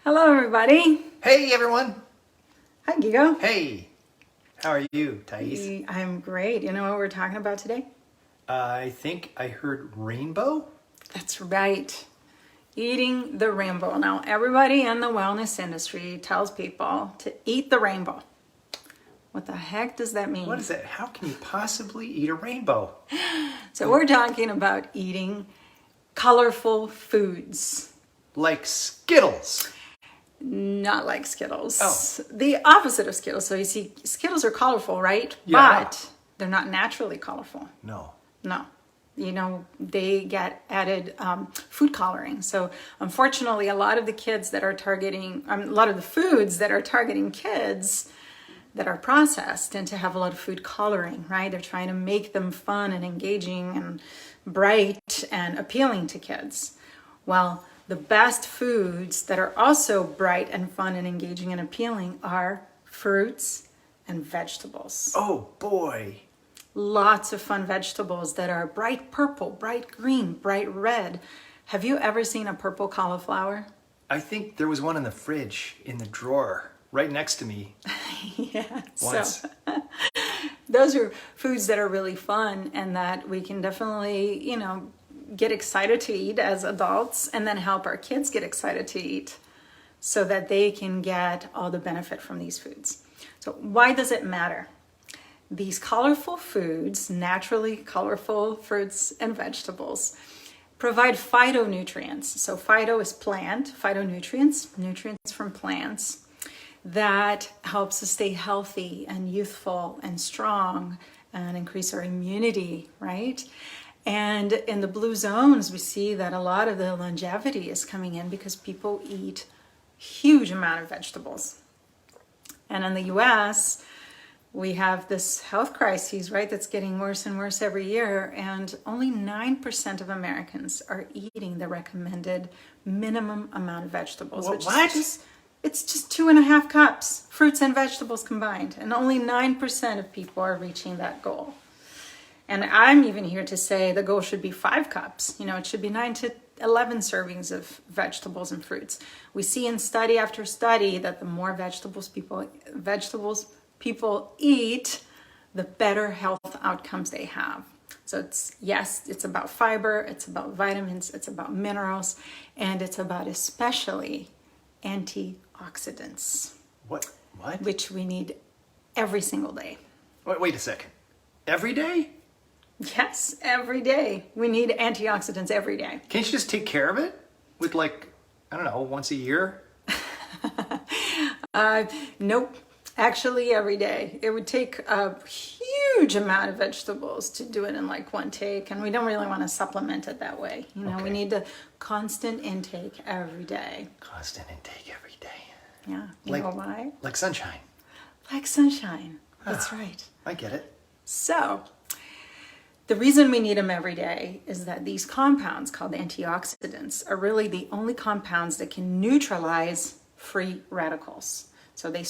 Hello, everybody. Hey, everyone. Hi, Gigo. Hey, how are you, Thais? I'm great. You know what we're talking about today? I think I heard rainbow. That's right. Eating the rainbow. Now, everybody in the wellness industry tells people to eat the rainbow. What the heck does that mean? What is that? How can you possibly eat a rainbow? So we're talking about eating colorful foods. Like Skittles. Not like Skittles. Oh. The opposite of Skittles. So you see, Skittles are colorful, right? Yeah. But they're not naturally colorful. No. No. You know, they get added food coloring. So unfortunately, a lot of the kids that are targeting, a lot of the foods that are targeting kids that are processed tend to have a lot of food coloring, right? They're trying to make them fun and engaging and bright and appealing to kids. Well, the best foods that are also bright and fun and engaging and appealing are fruits and vegetables. Oh, boy. Lots of fun vegetables that are bright purple, bright green, bright red. Have you ever seen a purple cauliflower? I think there was one in the fridge, in the drawer, right next to me. Yeah. Once. So those are foods that are really fun and that we can definitely, get excited to eat as adults and then help our kids get excited to eat so that they can get all the benefit from these foods. So why does it matter? These colorful foods, naturally colorful fruits and vegetables, provide phytonutrients. So phyto is plant, phytonutrients, nutrients from plants that helps us stay healthy and youthful and strong and increase our immunity, right? And in the blue zones, we see that a lot of the longevity is coming in because people eat huge amount of vegetables. And in the US, we have this health crisis, right, that's getting worse and worse every year, and only 9% of Americans are eating the recommended minimum amount of vegetables. What? It's just 2.5 cups, fruits and vegetables combined, and only 9% of people are reaching that goal. And I'm even here to say the goal should be 5 cups. It should be 9 to 11 servings of vegetables and fruits. We see in study after study that the more vegetables people eat, the better health outcomes they have. So it's about fiber, it's about vitamins, it's about minerals, and it's about especially antioxidants. What? Which we need every single day. Wait a second. Every day? Yes, every day. We need antioxidants every day. Can't you just take care of it with once a year? Nope. Actually, every day. It would take a huge amount of vegetables to do it in one take, and we don't really want to supplement it that way. Okay. We need a constant intake every day. Constant intake every day. Yeah. You know why? Like sunshine. Like sunshine. That's right. I get it. So, the reason we need them every day is that these compounds called antioxidants are really the only compounds that can neutralize free radicals. So they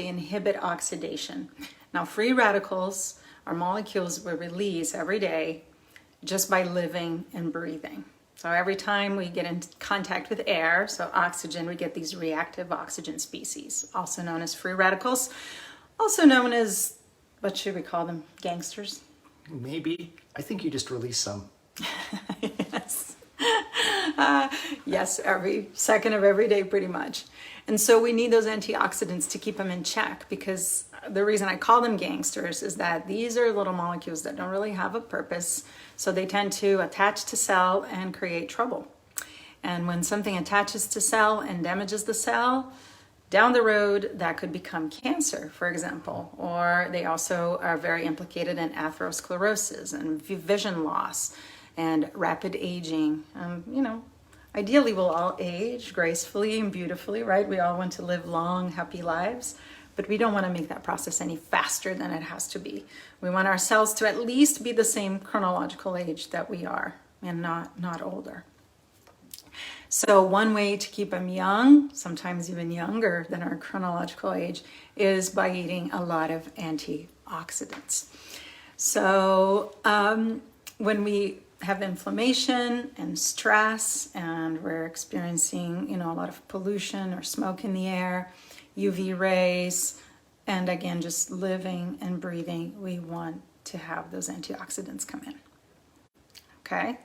inhibit oxidation. Now, free radicals are molecules we release every day just by living and breathing. So every time we get in contact with air, so oxygen, we get these reactive oxygen species, also known as free radicals, also known as, what should we call them, gangsters? Maybe. I think you just released some. Yes. Yes, every second of every day, pretty much. And so we need those antioxidants to keep them in check, because the reason I call them gangsters is that these are little molecules that don't really have a purpose. So they tend to attach to cell and create trouble. And when something attaches to cell and damages the cell, down the road, that could become cancer, for example. Or they also are very implicated in atherosclerosis and vision loss and rapid aging. Ideally, we'll all age gracefully and beautifully, right? We all want to live long, happy lives, but we don't want to make that process any faster than it has to be. We want our cells to at least be the same chronological age that we are, and not older. So one way to keep them young, sometimes even younger than our chronological age, is by eating a lot of antioxidants. So when we have inflammation and stress, and we're experiencing, a lot of pollution or smoke in the air, UV rays, and again, just living and breathing, we want to have those antioxidants come in. Okay?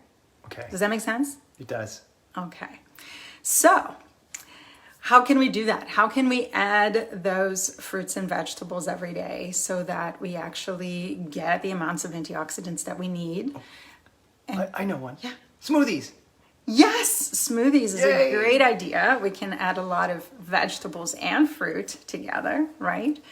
Okay. Does that make sense? It does. Okay. So, how can we do that? How can we add those fruits and vegetables every day so that we actually get the amounts of antioxidants that we need? I know one. Yeah. Smoothies. Yes, smoothies is Yay. a great idea. We can add a lot of vegetables and fruit together, right?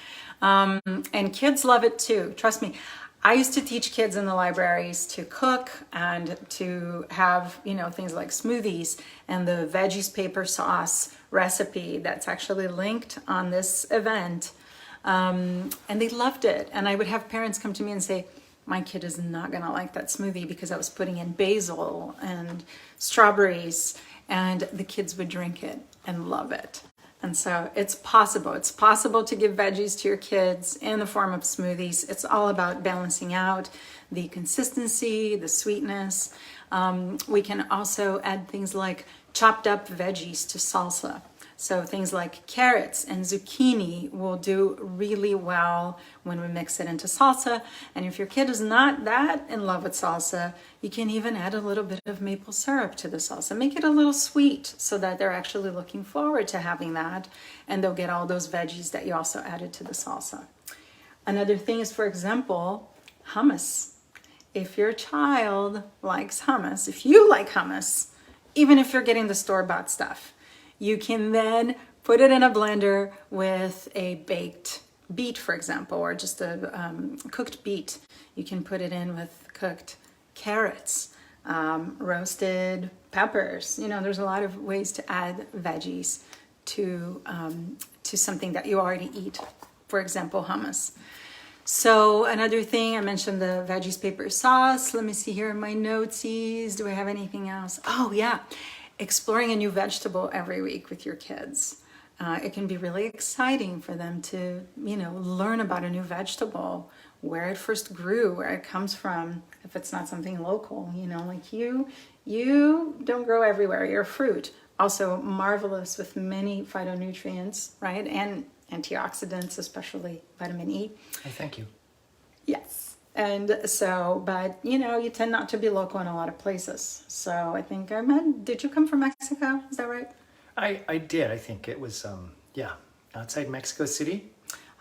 And kids love it too. Trust me. I used to teach kids in the libraries to cook and to have, things like smoothies, and the Veggies paper sauce recipe that's actually linked on this event. And they loved it. And I would have parents come to me and say, my kid is not going to like that smoothie because I was putting in basil and strawberries, and the kids would drink it and love it. And so it's possible. It's possible to give veggies to your kids in the form of smoothies. It's all about balancing out the consistency, the sweetness. We can also add things like chopped up veggies to salsa. So things like carrots and zucchini will do really well when we mix it into salsa. And if your kid is not that in love with salsa, you can even add a little bit of maple syrup to the salsa. Make it a little sweet so that they're actually looking forward to having that, and they'll get all those veggies that you also added to the salsa. Another thing is, for example, hummus. If your child likes hummus, if you like hummus, even if you're getting the store-bought stuff, you can then put it in a blender with a baked beet, for example, or just a cooked beet. You can put it in with cooked carrots, roasted peppers. There's a lot of ways to add veggies to something that you already eat. For example, hummus. So another thing, I mentioned the Veggies paper sauce. Let me see here in my notesies. Do I have anything else? Oh yeah. Exploring a new vegetable every week with your kids. It can be really exciting for them to, learn about a new vegetable, where it first grew, where it comes from, if it's not something local, like you don't grow everywhere. You're a fruit. Also marvelous with many phytonutrients, right? And antioxidants, especially vitamin E. Oh, thank you. Yes. And so, but you tend not to be local in a lot of places. So I think did you come from Mexico? Is that right? I did. I think it was, outside Mexico City.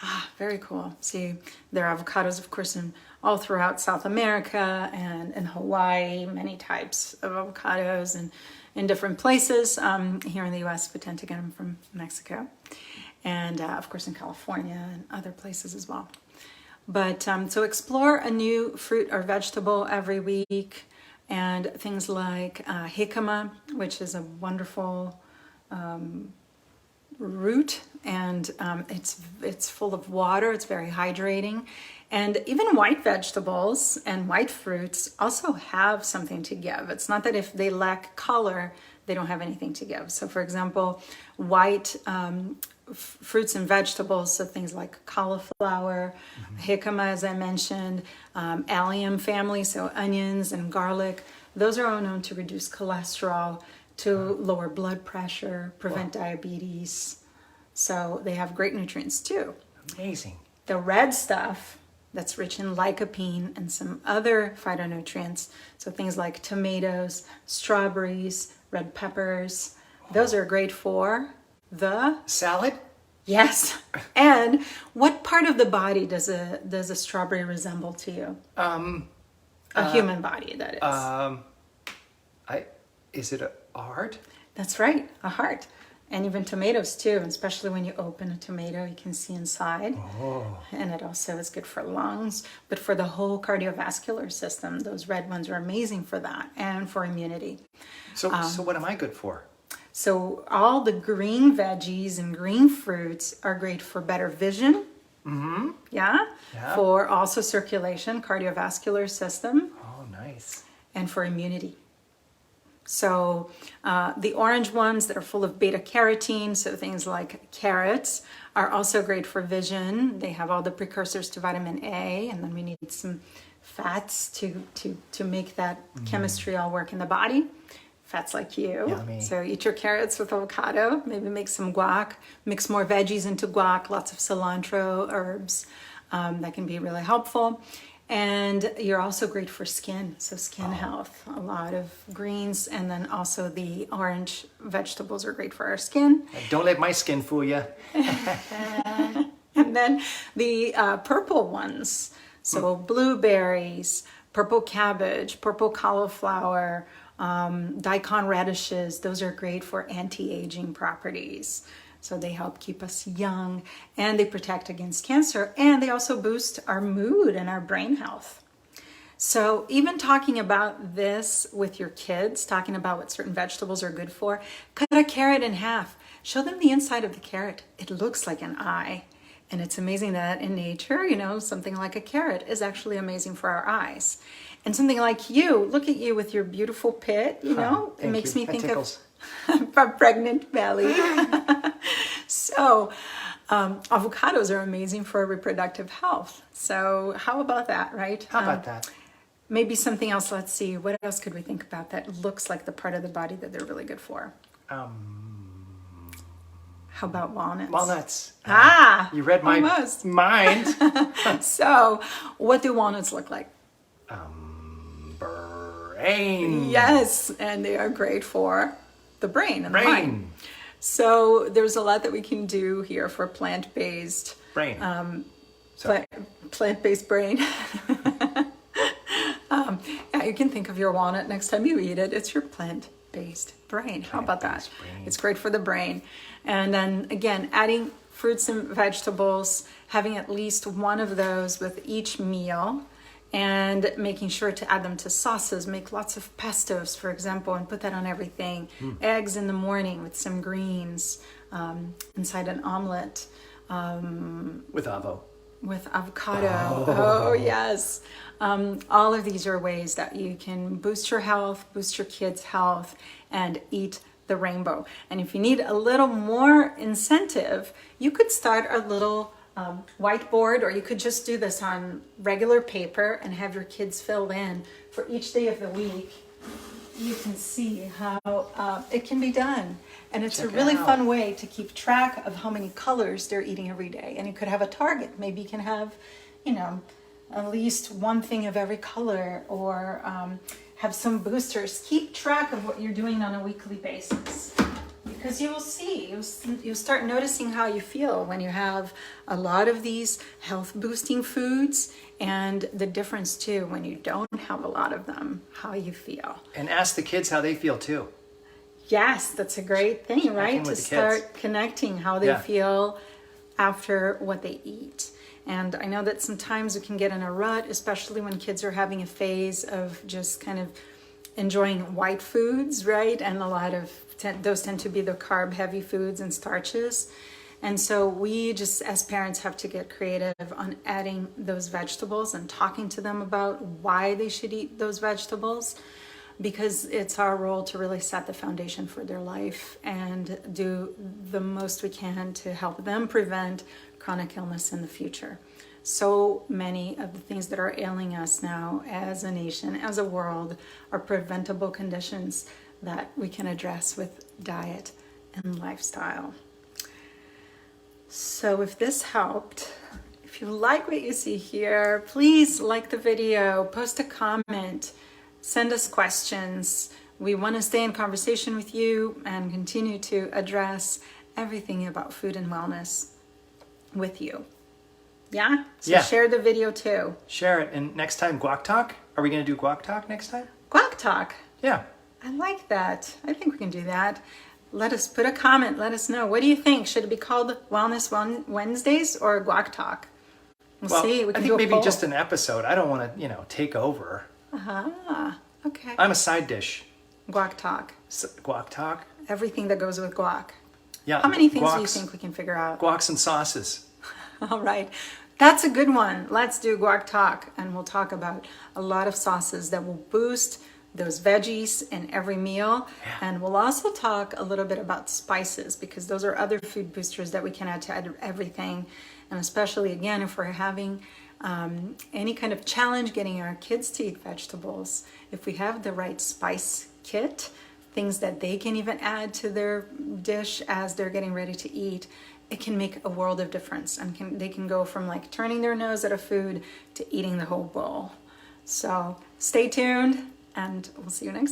Ah, very cool. See, there are avocados, of course, all throughout South America and in Hawaii, many types of avocados, and in different places. Here in the U.S., we tend to get them from Mexico. And of course in California and other places as well. But so explore a new fruit or vegetable every week, and things like jicama, which is a wonderful root, and it's full of water. It's very hydrating. And even white vegetables and white fruits also have something to give. It's not that if they lack color, they don't have anything to give. So for example, white fruits and vegetables, so things like cauliflower, jicama, as I mentioned, allium family, so onions and garlic, those are all known to reduce cholesterol, to lower blood pressure, prevent diabetes. So they have great nutrients too. Amazing. The red stuff that's rich in lycopene and some other phytonutrients, so things like tomatoes, strawberries, red peppers, those are great for the salad. Yes. And what part of the body does a strawberry resemble to you? A human body, that is. Is it a heart? That's right, a heart. And even tomatoes too, especially when you open a tomato, you can see inside. Oh. And it also is good for lungs, but for the whole cardiovascular system, those red ones are amazing for that and for immunity. So what am I good for? So all the green veggies and green fruits are great for better vision. Mm-hmm. Yeah. Yeah. For also circulation, cardiovascular system. Oh, nice. And for immunity. So the orange ones that are full of beta carotene, so things like carrots, are also great for vision. They have all the precursors to vitamin A, and then we need some fats to make that chemistry all work in the body. Fats like you. Yummy. So eat your carrots with avocado, maybe make some guac, mix more veggies into guac, lots of cilantro, herbs. That can be really helpful. And you're also great for skin, so skin health. A lot of greens, and then also the orange vegetables are great for our skin. Don't let my skin fool you. And then the purple ones, so blueberries, purple cabbage, purple cauliflower, daikon radishes, those are great for anti-aging properties. So they help keep us young, and they protect against cancer, and they also boost our mood and our brain health. So even talking about this with your kids, talking about what certain vegetables are good for, cut a carrot in half. Show them the inside of the carrot. It looks like an eye. And it's amazing that in nature, something like a carrot is actually amazing for our eyes. And something like you, look at you with your beautiful pit, it makes me think of a pregnant belly. So avocados are amazing for reproductive health. So how about that, right? How about that? Maybe something else. Let's see. What else could we think about that looks like the part of the body that they're really good for? How about walnuts? Walnuts. Ah, You read my almost. mind. So what do walnuts look like? Brain. Yes, and they are great for the brain and the mind. Brain. So there's a lot that we can do here for plant-based Brain. plant-based brain. Yeah, you can think of your walnut next time you eat it. It's your plant-based brain. How about that? Brain. It's great for the brain. And then again, adding fruits and vegetables, having at least one of those with each meal, and making sure to add them to sauces. Make lots of pestos, for example, and put that on everything. Eggs in the morning with some greens inside an omelet. With avo. With avocado. Oh, yes. All of these are ways that you can boost your health, boost your kids' health, and eat the rainbow. And if you need a little more incentive, you could start a little whiteboard, or you could just do this on regular paper and have your kids fill in for each day of the week. You can see how it can be done. And it's a really fun way to keep track of how many colors they're eating every day. And you could have a target. Maybe you can have, at least one thing of every color, or have some boosters. Keep track of what you're doing on a weekly basis. Because you will see, you'll start noticing how you feel when you have a lot of these health boosting foods, and the difference too when you don't have a lot of them, how you feel. And ask the kids how they feel too. Yes, that's a great thing, right? To start connecting how they feel after what they eat. And I know that sometimes we can get in a rut, especially when kids are having a phase of just kind of enjoying white foods, right? And a lot of those tend to be the carb heavy foods and starches. And so we just, as parents, have to get creative on adding those vegetables and talking to them about why they should eat those vegetables, because it's our role to really set the foundation for their life and do the most we can to help them prevent chronic illness in the future. So many of the things that are ailing us now as a nation, as a world, are preventable conditions that we can address with diet and lifestyle. So if this helped, if you like what you see here, please like the video, post a comment, send us questions. We want to stay in conversation with you and continue to address everything about food and wellness with you. Yeah? So share the video too. Share it. And next time, guac talk? Are we going to do guac talk next time? Guac talk. Yeah. I like that. I think we can do that. Let us put a comment. Let us know. What do you think? Should it be called Wellness Wednesdays or Guac Talk? We'll see. We can I do think a maybe poll. just an episode. I don't want to, take over. Okay. I'm a side dish. Guac Talk. Guac talk? Everything that goes with guac. Yeah. How many things do you think we can figure out? Guacs and sauces. All right. That's a good one. Let's do Guac Talk, and we'll talk about a lot of sauces that will boost those veggies in every meal. And we'll also talk a little bit about spices, because those are other food boosters that we can add to everything. And especially, again, if we're having any kind of challenge getting our kids to eat vegetables, if we have the right spice kit, things that they can even add to their dish as they're getting ready to eat, it can make a world of difference, and they can go from like turning their nose at a food to eating the whole bowl. So stay tuned, and we'll see you next time.